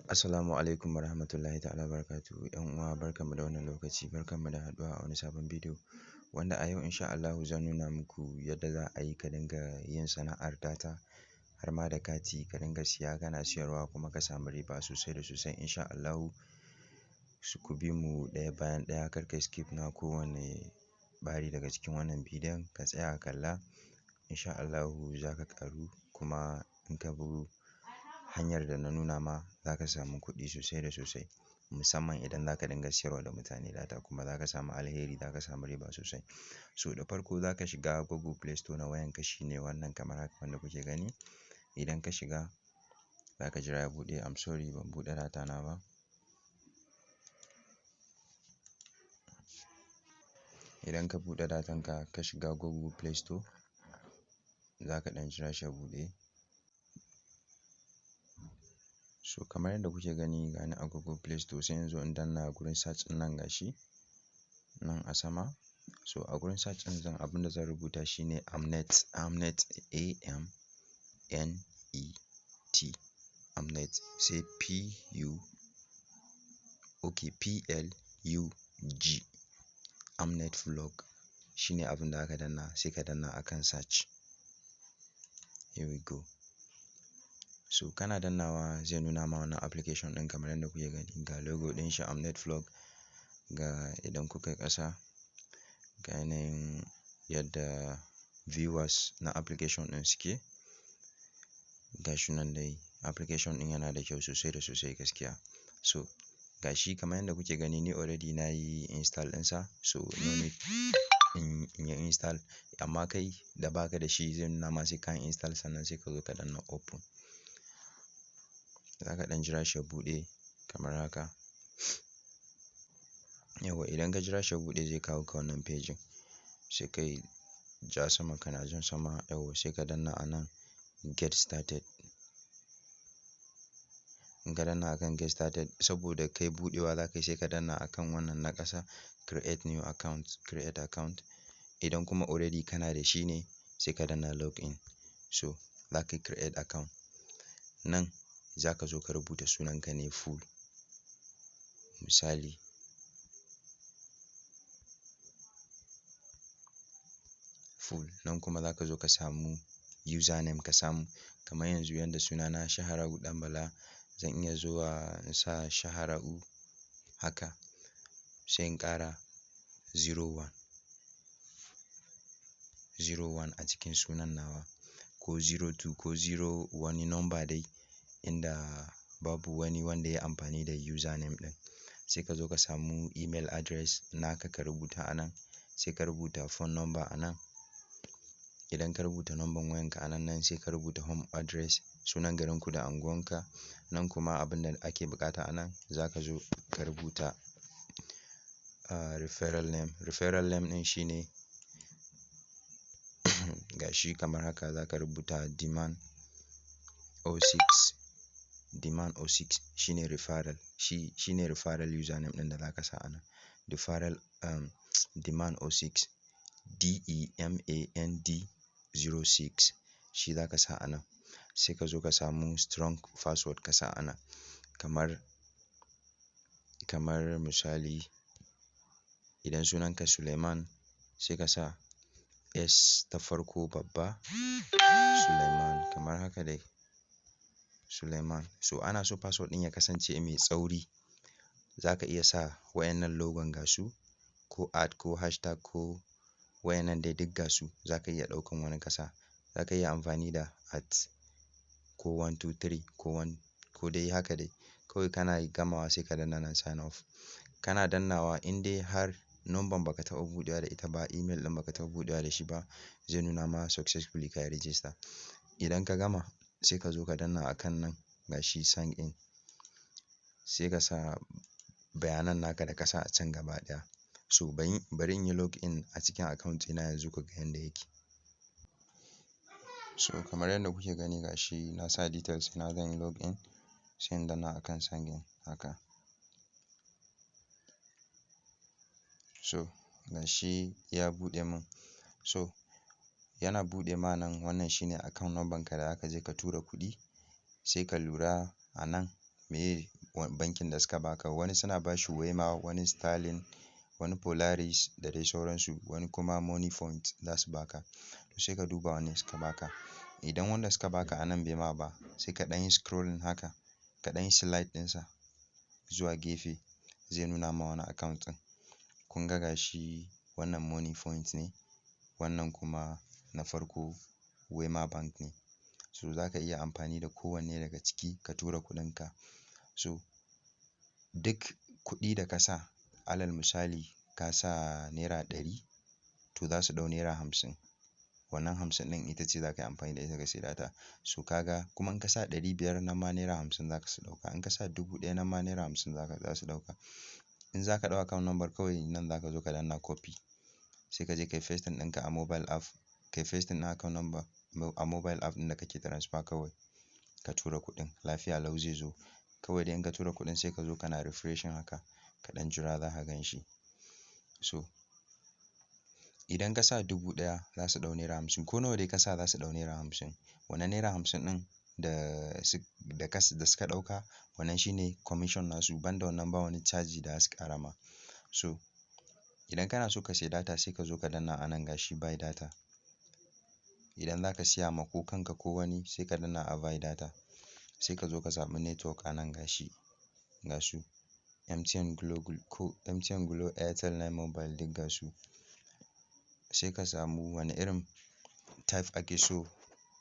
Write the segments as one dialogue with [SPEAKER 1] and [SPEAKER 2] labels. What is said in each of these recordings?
[SPEAKER 1] Assalamu alaikum warahmatullahi ta'ala barakatuhu. ‘Yan uwa barkanmu da wannan lokaci, barkanmu da haɗuwa a wani sabon bidiyo wanda a yau insha Allahu zan nuna muku yadda za a yi ka dinga yin sana'ar data har ma da kati ka dinga siya kana siyarwa kuma ka samu riba sosai da sosai insha Allahu. Ku bi mu ɗaya bayan ɗaya, kar ka skip na kowane ɓari daga cikin wannan bidiyon, ka tsaya ka kalla insha Allahu za ka ƙaru, kuma in ka bi hanyar da na nuna ma za ka samu kuɗi sosai da sosai, musamman idan za ka dinga siyarwa da mutane data, kuma za ka samu alheri, za ka samu riba sosai. So da farko za ka shiga Google Play Store na wayanka, shine wannan kamar haka wanda kuke gani. Idan ka shiga za ka jira ya buɗe. I'm sorry ban buɗe data na ba. Idan ka buɗe datan ka, ka shiga Google Play Store, za ka ɗan jira shi ya buɗe. So kamar yadda kuke gani gani a Google Play Store, sai yanzu in danna gurin search ɗin nan gashi nan a sama. So a gurin search ɗin abin da zan rubuta shine Mnet, Mnet A-M-N-E-T, Mnet, sai P-L-U-G, Mnet Vlog, shine abin da aka danna. Sai ka danna akan search. Here we go. So kana dannawa zai nuna ma wannan application ɗin kamar yadda kuke gani, ga logo ɗin shi Mnet Vlog, ga idan kuka ƙasa ga yanayin yadda viewers na application ɗin suke. Gashi nan dai application ɗin yana da kyau sosai da sosai gaskiya. So gashi kamar yadda kuke gani, ni already na yi install ɗinsa, so no need in yi install, amma kai da baka da shi zai nuna ma sai ka install sannan sai ka zo ka danna open. Za ka ɗan jira shi ya buɗe kamar haka. Yauwa idan ka jira shi ya buɗe zai kawo ka wannan page, sai ka ja sama, kana jan sama yauwa sai ka danna anan get started. In ka danna akan get started, saboda kai buɗewa za ka yi, sai ka danna akan wannan na ƙasa create new account, create account. Idan kuma already kana da shi ne sai ka danna login. So za ka yi create account. Nan za ka zo ka rubuta sunanka ne full, misali full. Nan kuma za ka zo ka samu username, ka samu kamar yanzu yanda sunana Shaharau Ɗanbala, zan iya zuwa in sa Shaharau haka, sai in ƙara 01 a cikin sunan nawa, ko 02 ko 0 wani number dai inda babu wani wanda ya amfani da username ɗin. Sai ka zo ka samu email address naka ka rubuta anan, sai ka rubuta phone number anan. Idan ka rubuta number wayanka anan, nan sai ka rubuta home address, sunan garinku da unguwanka. Nan kuma abin da ake buƙata anan za ka zo ka rubuta referral name. Referral name ɗin shine gashi kamar haka, za ka rubuta Demand06. Demand06 shine referral, shine referral username ɗin da za ka sa anan. Referral Demand06, DEMAND06, shi za ka sa anan. Sai ka zo ka samu strong password ka sa anan, kamar misali idan sunanka Suleiman sai ka sa S ta farko babba, Suleiman, kamar haka dai Suleiman. So ana so password ɗin ya kasance mai tsauri. Za ka iya sa wayannan logon gasu, ko @ ko hashtag ko wayannan dai duk gasu. Za ka iya ɗaukan wani kasa, za ka iya amfani da @ ko 123 ko dai haka dai. Kawai kana gamawa sai ka danna nan sign off. Kana dannawa in dai har number baka taɓa buɗewa da ita ba, email ɗin baka taɓa buɗewa da shi ba, zai nuna ma successfully ka yi register. Idan ka gama sai ka zo ka danna akan nan gashi sign in, sai ka sa bayanan naka da ka sa a can gaba ɗaya. So bari in yi login a cikin account ina yanzu ku ga yanda yake. So kamar yadda kuke gani gashi na sa details ina, zan yi login, sai in danna akan sign in haka. So gashi ya buɗe mun. So yana buɗe ma nan, wannan shine account number ka da aka je ka tura kuɗi. Sai ka lura anan meye bankin da suka baka. Wani suna bashi Wema, wani Sterling, wani Polaris da dai sauransu, wani kuma Moniepoint za su baka. To sai ka duba wanne suka baka. Idan wanda suka baka a nan bai ma ba, sai ka ɗan yi scrolling haka, ka ɗan yi slide ɗinsa zuwa gefe, zai nuna ma wani account ɗin. Kun ga gashi wannan Moniepoint ne, wannan kuma na farko Wema Bank ne. So za ka iya amfani da kowanne daga ciki ka tura kuɗinka. So duk kuɗi da ka sa, alal misali ka sa naira 100, to za su ɗau naira 50. Wannan 50 ɗin ita ce za ka yi amfani da ita ka sayi data. So ka ga kuma in ka sa 500 nan ma naira 50 za su ɗauka. In ka sa 1000 nan ma naira 50 za su ɗauka. In za ka ɗau account number kawai nan za ka zo ka danna copy. Sai ka je ka yi pasting ɗinka a mobile app. Ka yi pasting ɗin account number a mobile app ɗin da kake transfer kawai. Ka tura kuɗin. Lafiya lau zai zo. Kawai dai in ka tura kuɗin sai ka zo kana refreshing haka. Ka ɗan jira za ka gan shi. So idan ka sa 1000 za su ɗau naira 50. Ko nawa dai ka sa za su ɗau naira 50. Wannan naira 50 ɗin da suka ɗauka, wannan shine commission nasu. Banda wannan ba wani caji da za su ƙara ma. So idan kana so ka sayi data sai ka zo ka danna a nan gashi buy data. Idan za ka siya ma ko kanka ko wani sai ka danna a buy data. Sai ka zo ka zaɓi network a nan gashi. Gasu MTN, Glo, Airtel, 9mobile duk gasu. Sai ka samu wane irin type ake so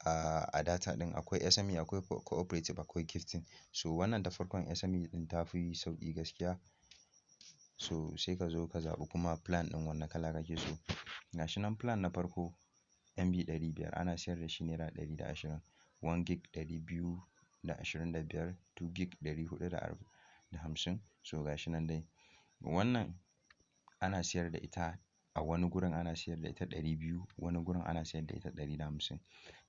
[SPEAKER 1] a data ɗin. Akwai SME, akwai cooperative, akwai gifting. So wannan ta farkon SME ɗin ta fi sauƙi gaskiya. So sai ka zo ka zaɓi kuma plan ɗin wanne kala kake so. Gashi nan plan na farko MB 500 ana siyar da shi naira 120. 1 gig 225, 2 gig 450. So gashi nan dai. Wannan ana siyar da ita a wani gurin ana siyar da ita 200, wani gurin ana siyar da ita 150.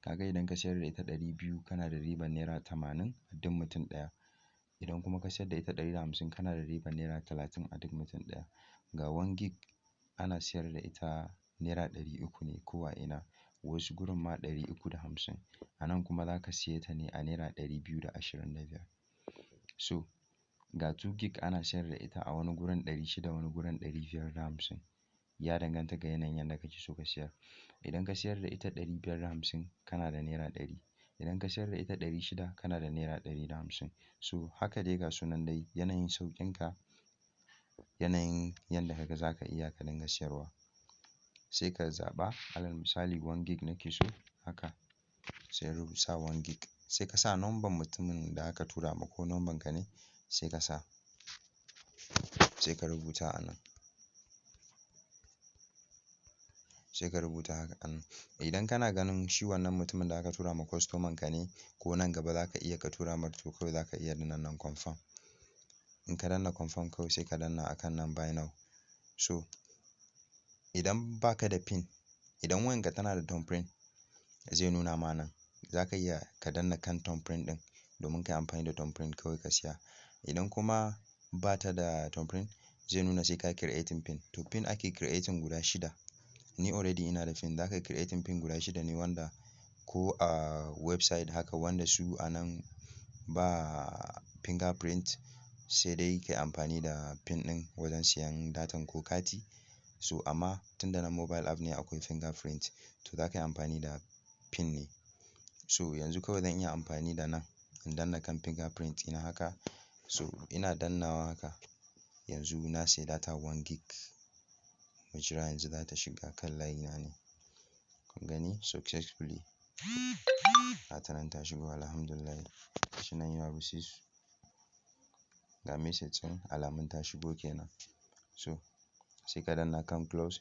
[SPEAKER 1] Kaga idan ka siyar da ita 200 kana da riban naira 80 a duk mutum ɗaya. Idan kuma ka siyar da ita 150 kana da riban naira 30 a duk mutum ɗaya. Ga 1 gig ana siyar da ita naira 300 ne ko a ina. Wasu gurin ma 350. A nan kuma za ka siye ta ne a naira 225. So ga 2 gig ana siyar da ita a wani gurin 600, wani gurin 550. Ya danganta ga yanayin yanda kake so ka siyar. Idan ka siyar da ita 550 kana da naira 100. Idan ka siyar da ita 600 kana da naira 150. So haka dai ga sunan dai yanayin sauƙinka, yanayin yanda kaga za ka iya ka dinga siyarwa. Sai ka zaɓa alal misali 1 gig nake so haka. Sai sa 1 gig. Sai ka sa number mutumin da aka tura ma ko number ka ne sai ka sa. Sai ka rubuta a nan. Sai ka rubuta haka a nan. Idan kana ganin shi wannan mutumin da aka tura ma customer ka ne ko nan gaba za ka iya ka tura mar to kawai za ka iya danna nan confirm. In ka danna confirm kawai sai ka danna akan nan buy now. So idan ba ka da PIN, idan wayanka tana da thumbprint zai nuna ma nan. Za ka iya ka danna kan thumbprint ɗin domin ka yi amfani da thumbprint kawai ka siya. Idan kuma ba ta da thumbprint zai nuna sai ka creating PIN. To PIN ake creating guda 6. Ni already ina da PIN. Za ka yi creating PIN guda 6 ne wanda ko a website haka wanda su a nan ba fingerprint sai dai ka yi amfani da PIN ɗin wajen siyan datan ko kati. So amma tunda na mobile app ne akwai fingerprint to za ka yi amfani da PIN ne. So yanzu kawai zan iya amfani da nan in danna kan fingerprint ina haka. So ina dannawa haka. Yanzu na sayi data 1 gig. Mu jira yanzu za ta shiga kan layina ne. Kun gani successfully. Gata nan ta shigo Alhamdulillah. Gashi nan you have received. Ga message ɗin alamun ta shigo kenan. So sai ka danna kan close.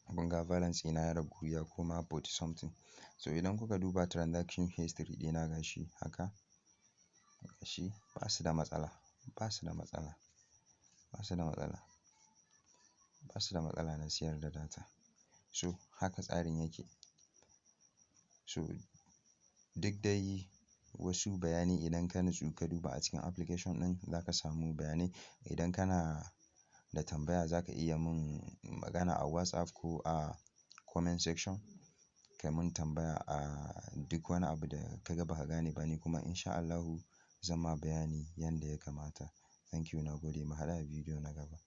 [SPEAKER 1] Kun ga balance ina ya ragu ya koma 40 something. So idan kuka duba transaction history ɗina gashi haka. Gashi ba su da matsala. Ba su da matsala. Ba su da matsala. Ba su da matsala na siyar da data. So haka tsarin yake. So duk dai wasu bayani idan ka nutsu ka duba a cikin application ɗin za ka samu bayanai. Idan kana da tambaya za ka iya mun magana a WhatsApp ko a comment section. Kai mun tambaya a duk wani abu da ka ga ba ka gane ba ni kuma in sha Allahu zan ma bayani yanda ya kamata. Thank you, na gode. Mu haɗu a bidiyo na gaba.